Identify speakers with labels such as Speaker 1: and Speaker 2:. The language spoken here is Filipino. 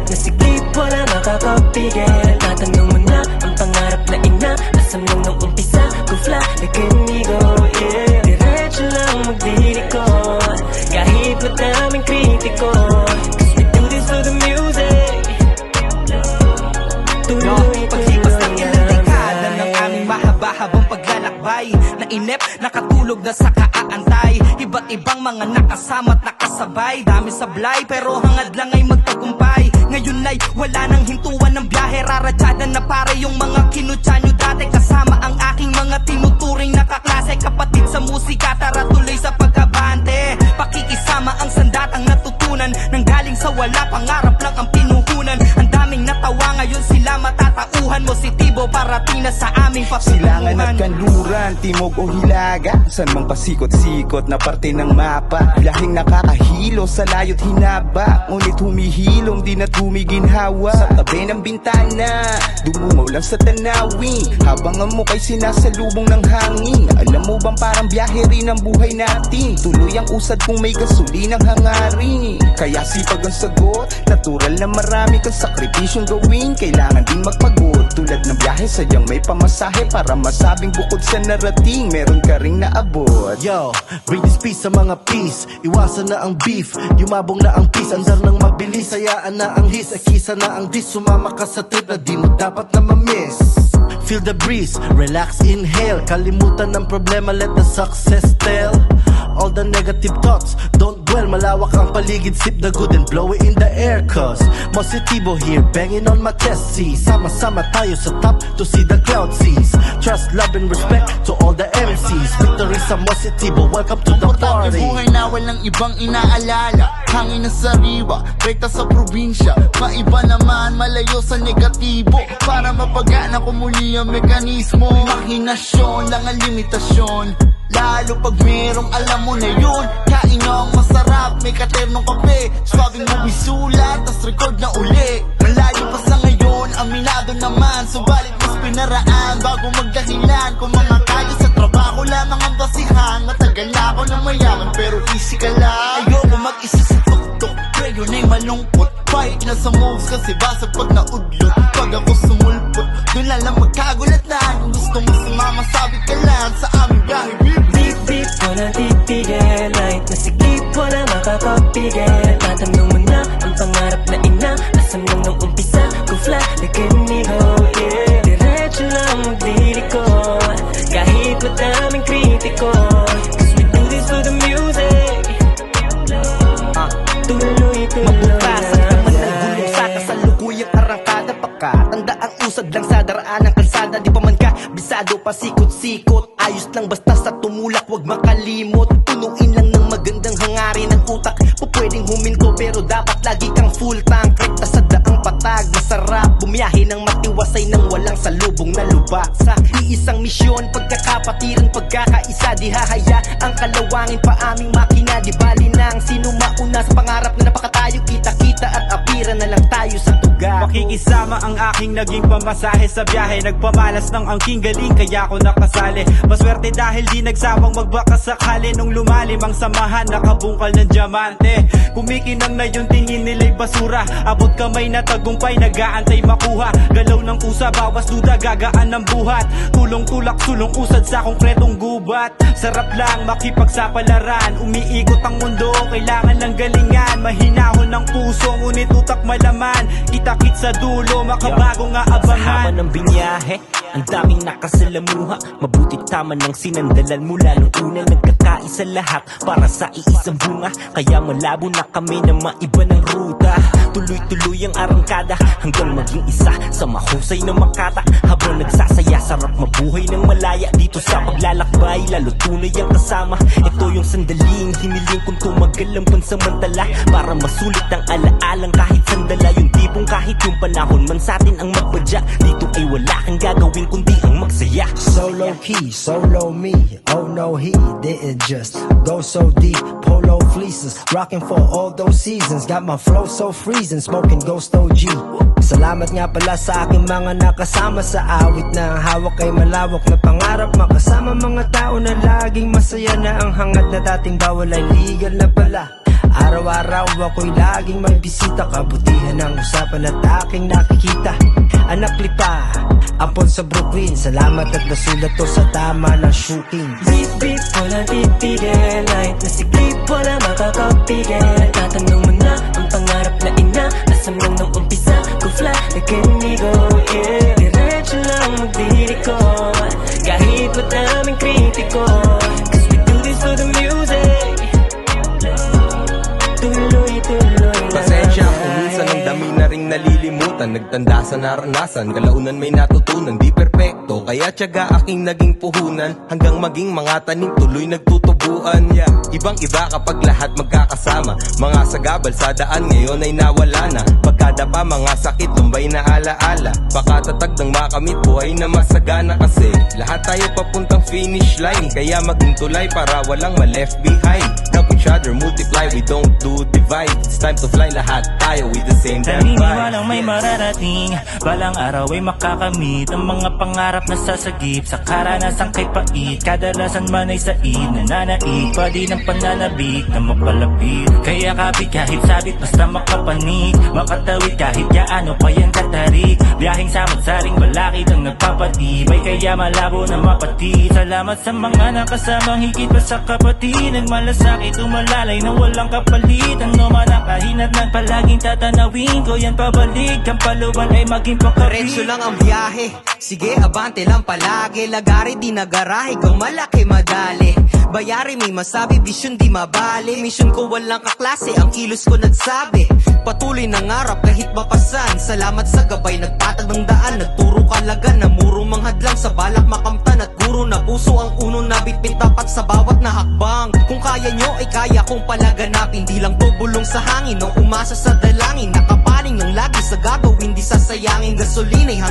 Speaker 1: light na sigip, wala makakapigil. Tatanong mo na ang pangarap na ina, asa mo nung umpisa, kufla na kanigo, yeah. Diretso lang magdirikot, kahit madaming kritiko, cause we do this for the music.
Speaker 2: Paglipas ng ilang dekada ng aming mahaba-habang paglalakbay, nainip, nakatulog na sa kaaantay, iba't ibang mga nakasama at nakasabay. Dami sablay pero hangad lang ay magtagumpay. Ngayon ay wala nang hintuan ng biyahe, raradyada na pare yung mga kinutya nyo dati. Kasama ang aking mga tinuturing na kaklase, kapatid sa musika, tara tuloy sa pagkabante. Pakikisama ang sandatang natutunan, nanggaling sa wala, pangarap lang ang pinuhunan. Ang daming natawa, ngayon sila matatauhan. Positibo parating na sa aming
Speaker 3: Silangan at
Speaker 2: patutunguhan.
Speaker 3: kanluran, timog o hilaga, san mang pasikot-sikot na parte ng mapa. Biyaheng nakakahilo sa layo't hinaba, ngunit humihilom di na't humiginhawa. Sa tabi ng bintana, dumungaw lang sa tanawin, habang ang muka'y sinasalubong ng hangin. Alam mo bang parang biyahe rin ang buhay natin, tuloy ang usad kung may gasolinang hangarin. Kaya sipag ang sagot, natural na marami kang sakripisyong gawin. Kailangan din magpagod, tulad ng biyahe sadyang may pamasahe, para masabing bukod sa narating, meron ka ring naabot.
Speaker 4: Yo, bring this peace sa mga peace, iwasan na ang beef, yumabong na ang peace, andar ng mabilis, hayaan na ang his, akisa na ang dis, sumama ka sa trip na di mo dapat na mamiss. Feel the breeze, relax, inhale, kalimutan ng problema, let the success tell. All the negative thoughts, don't dwell, malawak ang paligid, sip the good and blow it in the air. Cause Mositibo here, banging on my chest, see, sama-sama tayo sa top to see the cloud seas. Trust, love and respect to all the MCs, victory sa Mositibo, welcome to the
Speaker 5: Komportable
Speaker 4: party.
Speaker 5: buhay na walang ibang inaalala, hangin na sariwa, rekta sa probinsya. Maiba naman, malayo sa negatibo, para mapagana ko muli ang mekanismo. Mahinasyon lang ang limitasyon, lalo pag merong alam mo na yun. Kain ang masarap, may katernong kape, swabing mo bisulat, tas record na uli. Malayo pa sa ngayon, aminado naman, subalit mas pinaraan bago magdahilan. Kung mga kaya sa trabaho lamang ang basihan, matagal na ako na mayaman pero easy ka lang. Ayoko mag-isa sa tuktok, pre yun ay malungkot. Fight na sa moves kasi basag pag naudlot. Pag ako sumulpot, doon lang magkagulat na. Kung gusto mo sumama, sabi ka lang sa aming biyahe.
Speaker 1: Beep beep, walang titigil, light na sigip, wala makakapigil. Tatanong mo na ang pangarap na ina, asa mo nung umpisa, kufla na kanigo, yeah. Diretso lang magdirikot, kahit madaming kritiko, cause we do this for the music. Tuloy-tuloy
Speaker 2: Mabukasan ka man ng gulong sa kasalukuyang arangkada, pakatanda ang usad lang sa daraan ng kalsada. Di pa man ka bisado, pasikot-sikot, ayos lang basta sa tumulak, wag makalimot. Punuin lang ng magandang hangarin ng utak, pupwedeng huminto pero dapat lagi kang full tank. Rekta sa daang patag, masarap bumiyahe ng matiwasay nang walang salubong na lubak. Sa iisang misyon, pagkakapatiran, pagkakaisa, di hahaya ang kalawangin pa aming makina. Di bali nang sino mauna sa pangarap na napakatayo, kita-kita at apira na lang tayo sa tuga.
Speaker 6: Makikisama ang aking naging pamasahe sa biyahe, nagpamalas ng angking galing kaya ako nakasali. Maswerte dahil di nagsawang magbaka sakali, nung lumalim ang samahan, nakabungkal ng diamante. Kumikinang na yung tingin nila'y basura, abot kamay na tagumpay, nag-aantay makuha. Galaw ng kusa, bawas duda, gagaan ng buhat. Tulong tulak, sulong usad sa konkretong gubat. Sarap lang makipagsapalaran, umiikot ang mundo, kailangan lang galingan. Mahinahon ng puso, ngunit utak malaman, kita-kit sa dulo, makabago nga abangan.
Speaker 7: Sa hama ng binyahe, ang daming nakasalamuha, mabuti tama ng sinandalan mula nung una. Nagkakaisa lahat para sa iisang bunga, kaya malabo na kami na maiba ng ruta. Tuloy-tuloy ang arangkada hanggang maging isa sa mahusay na makata. Habang nagsasaya, sarap mabuhay ng malaya dito sa paglalakbay, lalo tunay ang kasama. Ito yung sandaling hiniling kung tumagal ang pansamantala, para masulit ang alaalang kahit sandala. Yung tipong kahit yung panahon man sa atin ang magpadya, dito ay wala kang gagawin kundi ang magsaya.
Speaker 8: So low key, solo me. Oh no, he didn't just go so deep. Polo fleeces, rocking for all those seasons. Got my flow so freezing, smoking Ghost OG. Salamat nga pala sa aking mga nakasama sa awit na hawak ay malawak na pangarap. Makasama mga tao na laging masaya, na ang hangad na dating bawal ay legal na pala. Araw-araw ako'y laging may bisita. Kabutihan ng usapan at aking nakikita. Anak lipa, ampon sa Brooklyn. Salamat at nasulat to sa tama ng shooting.
Speaker 1: Beat beat, walang titigil. Light na siglip, wala makakapigil. Tatanong mo na ang pangarap na ina. Nasaan lang nung umpisa, go fly like indigo, yeah. Diretso lang magdiriko, kahit madaming kritiko. Cause we do this for the music. Tuloy-tuloy lang.
Speaker 9: Pasensya kung minsan ang dami na ring nalilimutan. Nagtanda sa naranasan, kalaunan may natutunan. Di perpekto, kaya tiyaga aking naging puhunan. Hanggang maging mga tanim tuloy nagtutubuan, yeah. Ibang iba kapag lahat magkakasama. Mga sagabal sa daan ngayon ay nawala na. Pagkadapa mga sakit, tumbay na alaala. Pakatatag ng makamit, buhay na masagana. Kasi lahat tayo papuntang finish line. Kaya maging tulay para walang ma-left behind. Help each other multiply, we don't do divide. It's time to fly, lahat tayo with the same damn vibe.
Speaker 7: Naniniwalang may mararating, balang araw ay makakamit ang mga pangarap na sasagip sa karanasang kay pait. Kadalasan man ay said, nananaig pa din ang pananabik na mapalapit. Kaya kapit kahit sabit, basta makapanig, makatawid kahit gaano pa yan katarik. Biyaheng samot-saring balakid ang nagpapatibay, kaya malabo na mapatid. Salamat sa mga nakasamang higit pa sa kapatid. Nagmalasakit, umalalay na walang kapalit. Ano man ang kahinat ng palaging tatanawin ko, yan pabalik. Ang paluban ay maging pakawin.
Speaker 2: Diretso lang ang biyahe, sige abante lang palagi. Lagari di nagarahe, kung malaki madali. Bayari may masabi, vision di mabali. Mission ko walang kaklase, ang kilos ko nagsabi. Patuloy ng arap kahit mapasan. Salamat sa gabay, nagtatag ng daan. Nagturo kalagan, namuro manghadlang sa balak makamtan. At guro na puso ang uno na bitbit tapat sa bawat na hakbang. Kung kaya nyo ay kaya kong palaganapin. Di lang to bulong sa hangin o umasa sa dalangin. Nakapaling ng lagi sa gagawin, di sasayangin. Gasolina'y